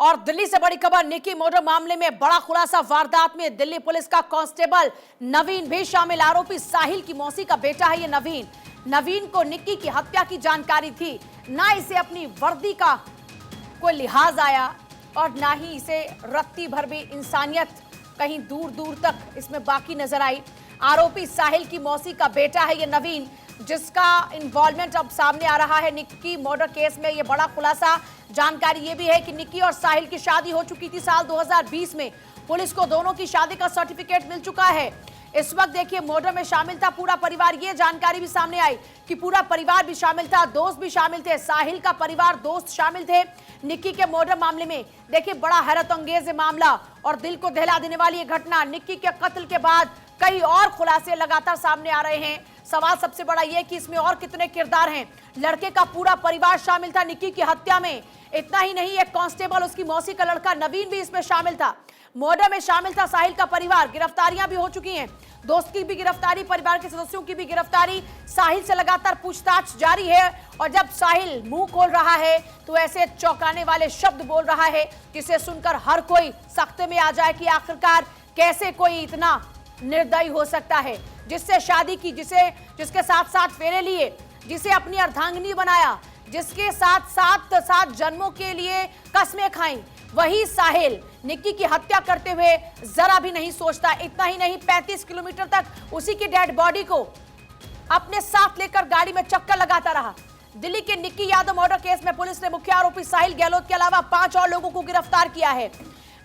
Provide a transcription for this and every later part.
और दिल्ली से बड़ी खबर, निक्की मर्डर मामले में बड़ा खुलासा। वारदात में दिल्ली पुलिस का कांस्टेबल नवीन भी शामिल। आरोपी साहिल की मौसी का बेटा है ये नवीन को निक्की की हत्या की जानकारी थी। ना इसे अपनी वर्दी का कोई लिहाज आया और ना ही इसे रत्ती भर भी इंसानियत कहीं दूर दूर तक इसमें बाकी नजर आई। आरोपी साहिल की मौसी का बेटा है ये नवीन, जिसका इन्वॉल्वमेंट अब सामने आ रहा है निक्की मर्डर केस में। ये बड़ा खुलासा। जानकारी ये भी है कि निक्की और साहिल की शादी हो चुकी थी साल 2020 में। पुलिस को दोनों की शादी का सर्टिफिकेट मिल चुका है। इस वक्त देखिए मर्डर में शामिल था पूरा परिवार। ये जानकारी भी सामने आई कि पूरा परिवार भी शामिल था, दोस्त भी शामिल थे। साहिल का परिवार, दोस्त शामिल थे निक्की के मर्डर मामले में। देखिए बड़ा हैरतअंगेज मामला और दिल को दहला देने वाली ये घटना। निक्की के कत्ल के बाद कई और खुलासे लगातार सामने आ रहे हैं। सवाल सबसे बड़ा यह कि इसमें और कितने किरदार हैं। लड़के का पूरा परिवार शामिल था निक्की की हत्या में। इतना ही नहीं, एक कांस्टेबल, उसकी मौसी का लड़का नवीन भी इसमें शामिल था। मर्डर में शामिल था साहिल का परिवार। गिरफ्तारियां भी हो चुकी हैं, दोस्त की भी गिरफ्तारी, परिवार के सदस्यों की भी गिरफ्तारी। साहिल से लगातार पूछताछ जारी है और जब साहिल मुंह खोल रहा है तो ऐसे चौंकाने वाले शब्द बोल रहा है जिसे सुनकर हर कोई सख्ते में आ जाए कि आखिरकार कैसे कोई इतना निर्दयी हो सकता है, जिससे शादी की, जिसके साथ साथ फेरे लिए, जिसे अपनी अर्धांगिनी बनाया, जिसके साथ सात जन्मों के लिए कस्में खाई, वही साहिल निक्की की हत्या करते हुए जरा भी नहीं सोचता। इतना ही नहीं, 35 किलोमीटर तक उसी की डेड बॉडी को अपने साथ लेकर गाड़ी में चक्कर लगाता रहा। दिल्ली के निक्की यादव मर्डर केस में पुलिस ने मुख्य आरोपी साहिल गहलोत के अलावा 5 और लोगों को गिरफ्तार किया है।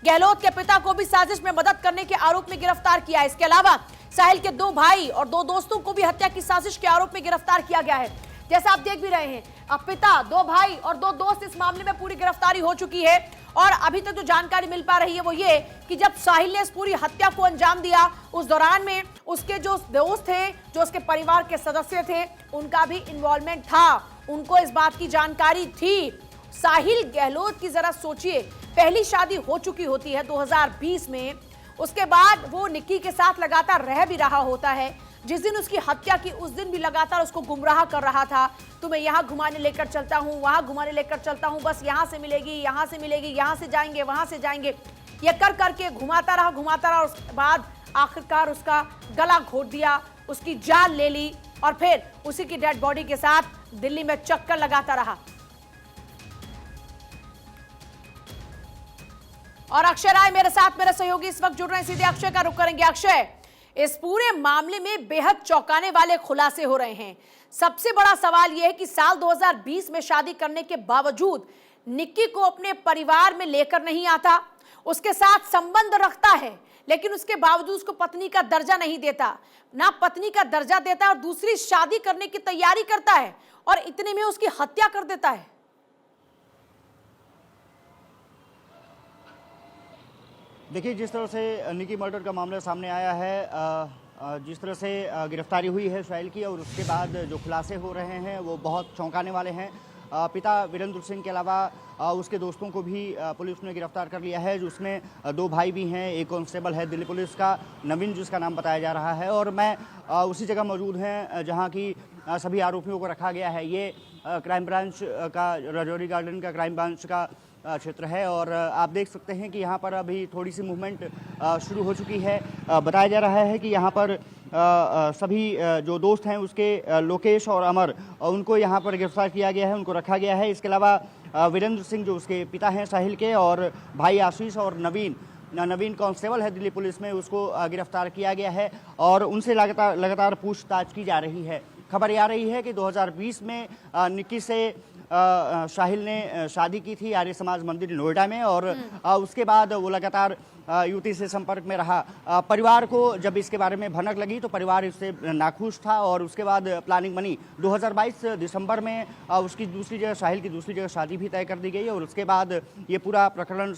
गहलोत के पिता को भी साजिश में मदद करने के आरोप में गिरफ्तार किया है। इसके अलावा साहिल के 2 भाई और 2 दोस्तों को भी हत्या की साजिश के आरोप में गिरफ्तार किया गया है। जैसा आप देख भी रहे हैं, अब पिता, 2 भाई और 2 दोस्त, इस मामले में पूरी गिरफ्तारी हो चुकी है। और अभी तक जो जानकारी मिल पा रही है वो ये कि जब साहिल ने इस पूरी हत्या को अंजाम दिया, उस दौरान में उसके जो दोस्त थे, जो उसके परिवार के सदस्य थे, उनका भी इन्वॉल्वमेंट था। उनको इस बात की जानकारी थी। साहिल गहलोत की जरा सोचिए, पहली शादी हो चुकी होती है 2020 में, उसके बाद वो निक्की के साथ लगातार रह भी रहा होता है। जिस दिन उसकी हत्या की उस दिन भी लगातार उसको गुमराह कर रहा था। तुम्हें यहाँ घुमाने लेकर चलता हूँ, वहां घुमाने लेकर चलता हूँ, बस यहाँ से मिलेगी, यहाँ से मिलेगी, यहाँ से जाएंगे, वहां से जाएंगे। ये कर करके घुमाता रहा। उसके बाद आखिरकार उसका गला घोट दिया, उसकी जान ले ली और फिर उसी की डेड बॉडी के साथ दिल्ली में चक्कर लगाता रहा। और अक्षय राय मेरे साथ, मेरे सहयोगी इस वक्त जुड़ रहे हैं। सीधे अक्षय का रुख करेंगे। अक्षय, इस पूरे मामले में बेहद चौंकाने वाले खुलासे हो रहे हैं। सबसे बड़ा सवाल यह है कि साल 2020 में शादी करने के बावजूद निक्की को अपने परिवार में लेकर नहीं आता, उसके साथ संबंध रखता है, लेकिन उसके बावजूद उसको पत्नी का दर्जा नहीं देता, ना पत्नी का दर्जा देता है और दूसरी शादी करने की तैयारी करता है और इतने में उसकी हत्या कर देता है। देखिए, जिस तरह से निक्की मर्डर का मामला सामने आया है, जिस तरह से गिरफ्तारी हुई है साहिल की, और उसके बाद जो खुलासे हो रहे हैं वो बहुत चौंकाने वाले हैं। पिता वीरेंद्र सिंह के अलावा उसके दोस्तों को भी पुलिस ने गिरफ्तार कर लिया है, जिसमें 2 भाई भी हैं। एक कांस्टेबल है दिल्ली पुलिस का नवीन, जिसका नाम बताया जा रहा है। और मैं उसी जगह मौजूद हैं जहां की सभी आरोपियों को रखा गया है। ये क्राइम ब्रांच का, राजौरी गार्डन का क्राइम ब्रांच का क्षेत्र है और आप देख सकते हैं कि यहाँ पर अभी थोड़ी सी मूवमेंट शुरू हो चुकी है। बताया जा रहा है कि यहाँ पर सभी जो दोस्त हैं उसके, लोकेश और अमर, उनको यहाँ पर गिरफ्तार किया गया है, उनको रखा गया है। इसके अलावा वीरेंद्र सिंह जो उसके पिता हैं साहिल के, और भाई आशीष और नवीन कांस्टेबल है दिल्ली पुलिस में, उसको गिरफ्तार किया गया है और उनसे लगातार पूछताछ की जा रही है। खबर ये आ रही है कि 2020 में निक्की से साहिल ने शादी की थी आर्य समाज मंदिर नोएडा में, और उसके बाद वो लगातार युवती से संपर्क में रहा। परिवार को जब इसके बारे में भनक लगी तो परिवार इससे नाखुश था और उसके बाद प्लानिंग बनी। 2022 दिसंबर में उसकी दूसरी जगह, साहिल की दूसरी जगह शादी भी तय कर दी गई और उसके बाद ये पूरा प्रकरण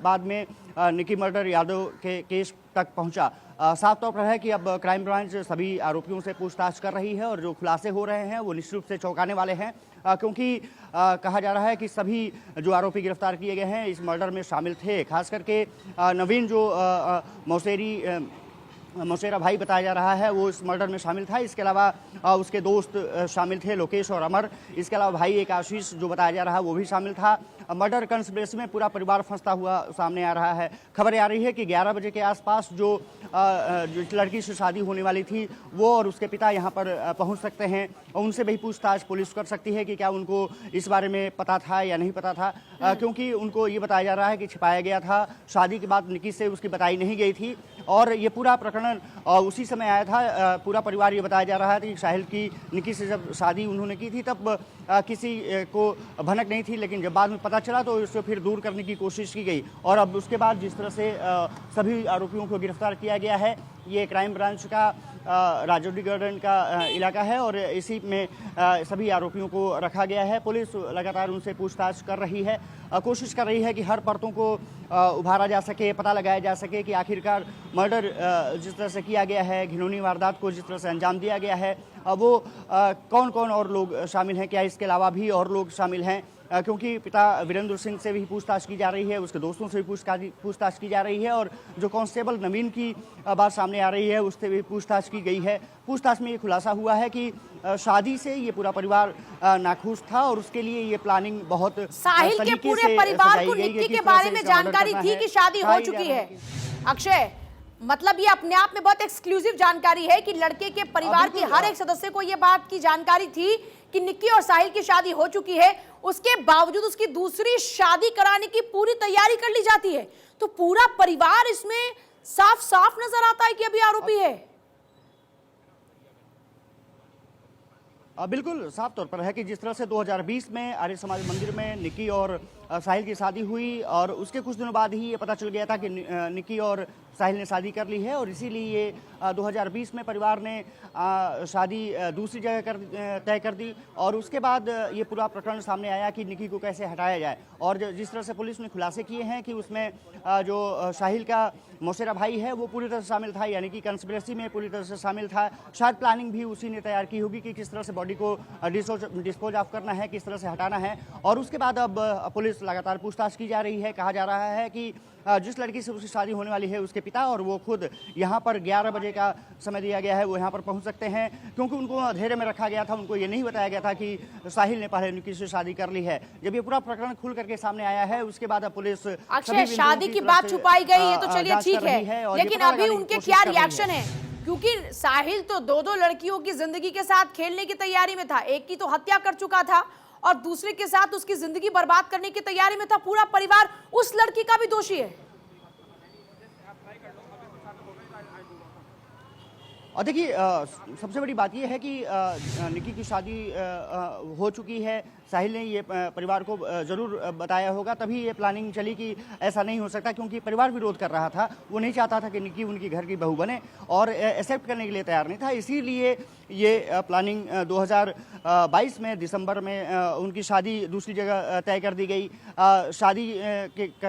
बाद में निक्की मर्डर यादव के केस तक पहुंचा। साफ तौर पर है कि अब क्राइम ब्रांच सभी आरोपियों से पूछताछ कर रही है और जो खुलासे हो रहे हैं वो निश्चित रूप से चौंकाने वाले हैं, क्योंकि कहा जा रहा है कि सभी जो आरोपी गिरफ्तार किए गए हैं इस मर्डर में शामिल थे। खास करके नवीन जो मौसेरी मौसेरा भाई बताया जा रहा है वो इस मर्डर में शामिल था। इसके अलावा उसके दोस्त शामिल थे, लोकेश और अमर। इसके अलावा भाई एक आशीष जो बताया जा रहा है वो भी शामिल था। मर्डर कंस्पिरेसी में पूरा परिवार फंसता हुआ सामने आ रहा है। खबरें आ रही है कि 11 बजे के आसपास जो लड़की से शादी होने वाली थी वो और उसके पिता यहाँ पर पहुँच सकते हैं और उनसे भी पूछताछ पुलिस कर सकती है कि क्या उनको इस बारे में पता था या नहीं पता था, क्योंकि उनको ये बताया जा रहा है कि छिपाया गया था। शादी के बाद निकी से उसकी बताई नहीं गई थी और ये पूरा प्रकरण उसी समय आया था। पूरा परिवार ये बताया जा रहा है कि साहिल की निकी से जब शादी उन्होंने की थी तब किसी को भनक नहीं थी, लेकिन जब बाद में पता चला तो इसको फिर दूर करने की कोशिश की गई। और अब उसके बाद जिस तरह से सभी आरोपियों को गिरफ्तार किया गया है, ये क्राइम ब्रांच का राजौरी गार्डन का इलाका है और इसी में सभी आरोपियों को रखा गया है। पुलिस लगातार उनसे पूछताछ कर रही है, कोशिश कर रही है कि हर परतों को उभारा जा सके, पता लगाया जा सके कि आखिरकार मर्डर जिस तरह से किया गया है, घिनौनी वारदात को जिस तरह से अंजाम दिया गया है, वो कौन कौन और लोग शामिल हैं, क्या इसके अलावा भी और लोग शामिल हैं, क्योंकि पिता वीरेंद्र सिंह से भी पूछताछ की जा रही है, उसके दोस्तों से भी पूछताछ की जा रही है और जो कांस्टेबल नवीन की बात सामने आ रही है उससे भी पूछताछ की गई है। पूछताछ में ये खुलासा हुआ है कि शादी से ये पूरा परिवार नाखुश था और उसके लिए ये प्लानिंग बहुत साहिल के पूरे परिवार को निक्की के बारे में जानकारी थी कि शादी हो चुकी है। अक्षय, मतलब ये अपने आप में बहुत एक्सक्लूसिव जानकारी है कि लड़के के परिवार के हर एक सदस्य को ये बात की जानकारी थी कि निक्की और साहिल की शादी हो चुकी है, उसके बावजूद उसकी दूसरी शादी कराने की पूरी तैयारी कर ली जाती है। तो पूरा परिवार इसमें साफ साफ नजर आता है कि अभी आरोपी है। बिल्कुल साफ तौर पर है कि जिस तरह से 2020 में आर्य समाज मंदिर में निक्की और साहिल की शादी हुई और उसके कुछ दिनों बाद ही ये पता चल गया था कि निक्की और साहिल ने शादी कर ली है और इसीलिए ये 2020 में परिवार ने शादी दूसरी जगह तय कर दी और उसके बाद ये पूरा प्रकरण सामने आया कि निक्की को कैसे हटाया जाए। और जिस तरह से पुलिस ने खुलासे किए हैं कि उसमें जो साहिल का मौसेरा भाई है वो पूरी तरह से शामिल था, यानी कि कंस्पिरेसी में पूरी तरह से शामिल था। शायद प्लानिंग भी उसी ने तैयार की होगी कि किस तरह से बॉडी को डिस्पोज ऑफ करना है, किस तरह से हटाना है। और उसके बाद अब पुलिस लगातार पूछताछ की जा रही है। कहा जा रहा है कि जिस लड़की से उसकी शादी होने वाली है उसके पिता और वो खुद यहाँ पर 11 बजे का समय दिया गया है, वो यहाँ पर पहुँच सकते हैं, क्योंकि उनको अंधेरे में रखा गया था। उनको ये नहीं बताया गया था कि साहिल ने पहले निक्की से शादी कर ली है। जब ये पूरा प्रकरण खुल करके सामने आया है उसके बाद अब पुलिस अक्षय, शादी की बात छुपाई गई ये तो चलिए ठीक है, लेकिन अभी उनके क्या रिएक्शन है? क्योंकि साहिल तो दो लड़कियों की जिंदगी के साथ खेलने की तैयारी में था, एक की तो हत्या कर चुका था और दूसरे के साथ उसकी जिंदगी बर्बाद करने की तैयारी में था। पूरा परिवार उस लड़की का भी दोषी है। और देखिए सबसे बड़ी बात यह है कि निक्की की शादी हो चुकी है। साहिल ने ये परिवार को ज़रूर बताया होगा, तभी ये प्लानिंग चली कि ऐसा नहीं हो सकता, क्योंकि परिवार विरोध कर रहा था। वो नहीं चाहता था कि निक्की उनकी घर की बहू बने और एक्सेप्ट करने के लिए तैयार नहीं था। इसीलिए ये प्लानिंग 2022 में दिसंबर में उनकी शादी दूसरी जगह तय कर दी गई। शादी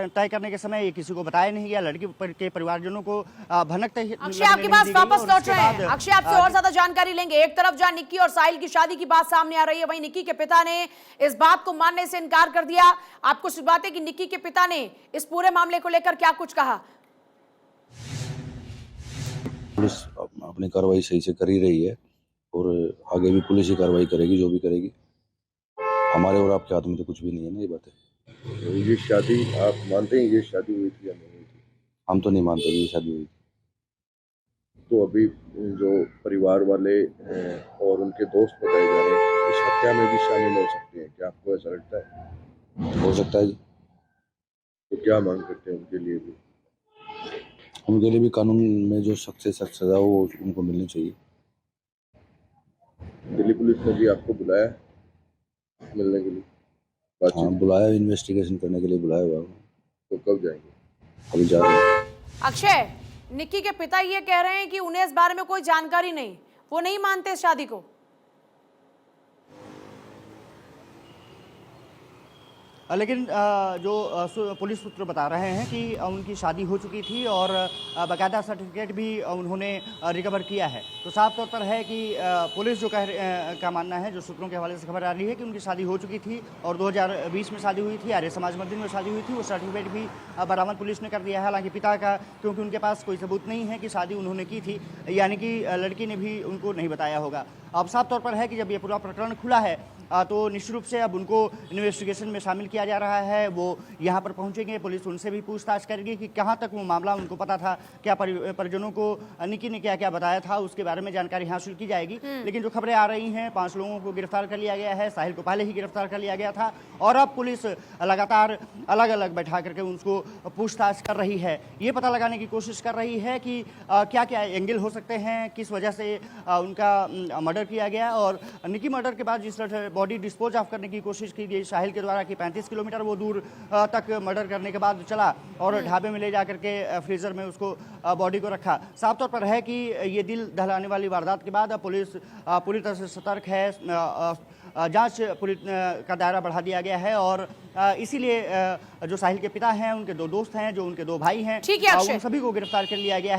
तय करने के समय ये किसी को बताया नहीं गया, लड़की के परिवारजनों को भनक तय। अक्षय, आपके पास वापस लौट रहे हैं। अक्षय, आपसे और ज्यादा जानकारी लेंगे। एक तरफ जहां निक्की और साहिल की शादी की बात सामने आ रही है, वहीं निक्की के पिता ने इस बात को मानने से इनकार कर दिया। आपको कुछ बात है कि निक्की के पिता ने इस पूरे मामले को लेकर क्या कुछ कहा? पुलिस अपनी कार्रवाई सही से कर ही रही है और आगे भी पुलिस ही कार्रवाई करेगी, जो भी करेगी। हमारे और आपके हाथ में तो कुछ भी नहीं है ना ये बातें। तो ये शादी आप मानते हैं ये शादी हुई थी या नहीं हुई थी? हम तो नहीं मानते कि ये शादी हुई। तो अभी जो परिवार वाले और उनके दोस्त बताए जा रहे हैं इस हत्या में भी शामिल हो सकते हैं, क्या आपको ऐसा लगता है? हो सकता है जी। तो क्या मांग करते हैं उनके लिए भी? उनके लिए भी कानून में जो सख्त से सख्त सजा हो वो उनको मिलनी चाहिए। दिल्ली पुलिस ने भी आपको बुलाया मिलने के लिए? हाँ, बुलाया, इन्वेस्टिगेशन करने के लिए बुलाया हुआ। तो कब जाएंगे? अभी जा रहे हैं। अक्षय, निक्की के पिता ये कह रहे हैं कि उन्हें इस बारे में कोई जानकारी नहीं, वो नहीं मानते इस शादी को। लेकिन पुलिस सूत्र बता रहे हैं कि उनकी शादी हो चुकी थी और बाकायदा सर्टिफिकेट भी उन्होंने रिकवर किया है। तो साफ तौर पर है कि पुलिस जो का मानना है, जो सूत्रों के हवाले से खबर आ रही है कि उनकी शादी हो चुकी थी और 2020 में शादी हुई थी, आर्य समाज मंदिर में शादी हुई थी। वो सर्टिफिकेट भी बरामद पुलिस ने कर दिया है। हालांकि पिता का, क्योंकि उनके पास कोई सबूत नहीं है कि शादी उन्होंने की थी, यानी कि लड़की ने भी उनको नहीं बताया होगा। अब साफ तौर पर है कि जब ये पूरा प्रकरण खुला है तो निश्चित रूप से अब उनको इन्वेस्टिगेशन में शामिल किया जा रहा है। वो यहाँ पर पहुँचेंगे, पुलिस उनसे भी पूछताछ करेगी कि कहाँ तक वो मामला उनको पता था, क्या परिजनों को निकी ने क्या क्या बताया था, उसके बारे में जानकारी हासिल की जाएगी। लेकिन जो खबरें आ रही हैं, 5 लोगों को गिरफ्तार कर लिया गया है। साहिल को पहले ही गिरफ्तार कर लिया गया था और अब पुलिस लगातार अलग अलग बैठा करके उनको पूछताछ कर रही है। ये पता लगाने की कोशिश कर रही है कि क्या क्या एंगल हो सकते हैं, किस वजह से उनका मर्डर किया गया। और निकी मर्डर के बाद जिस तरह बॉडी डिस्पोज ऑफ करने की कोशिश की गई साहिल के द्वारा कि 35 किलोमीटर वो दूर तक मर्डर करने के बाद चला और ढाबे में ले जा करके फ्रीजर में उसको बॉडी को रखा। साफ तौर पर है कि ये दिल दहलाने वाली वारदात के बाद पुलिस पूरी तरह से सतर्क है। जांच का दायरा बढ़ा दिया गया है और इसीलिए जो साहिल के पिता हैं, उनके 2 दोस्त हैं, जो उनके 2 भाई हैं, ठीक है अक्षय। उन सभी को गिरफ्तार कर लिया गया है।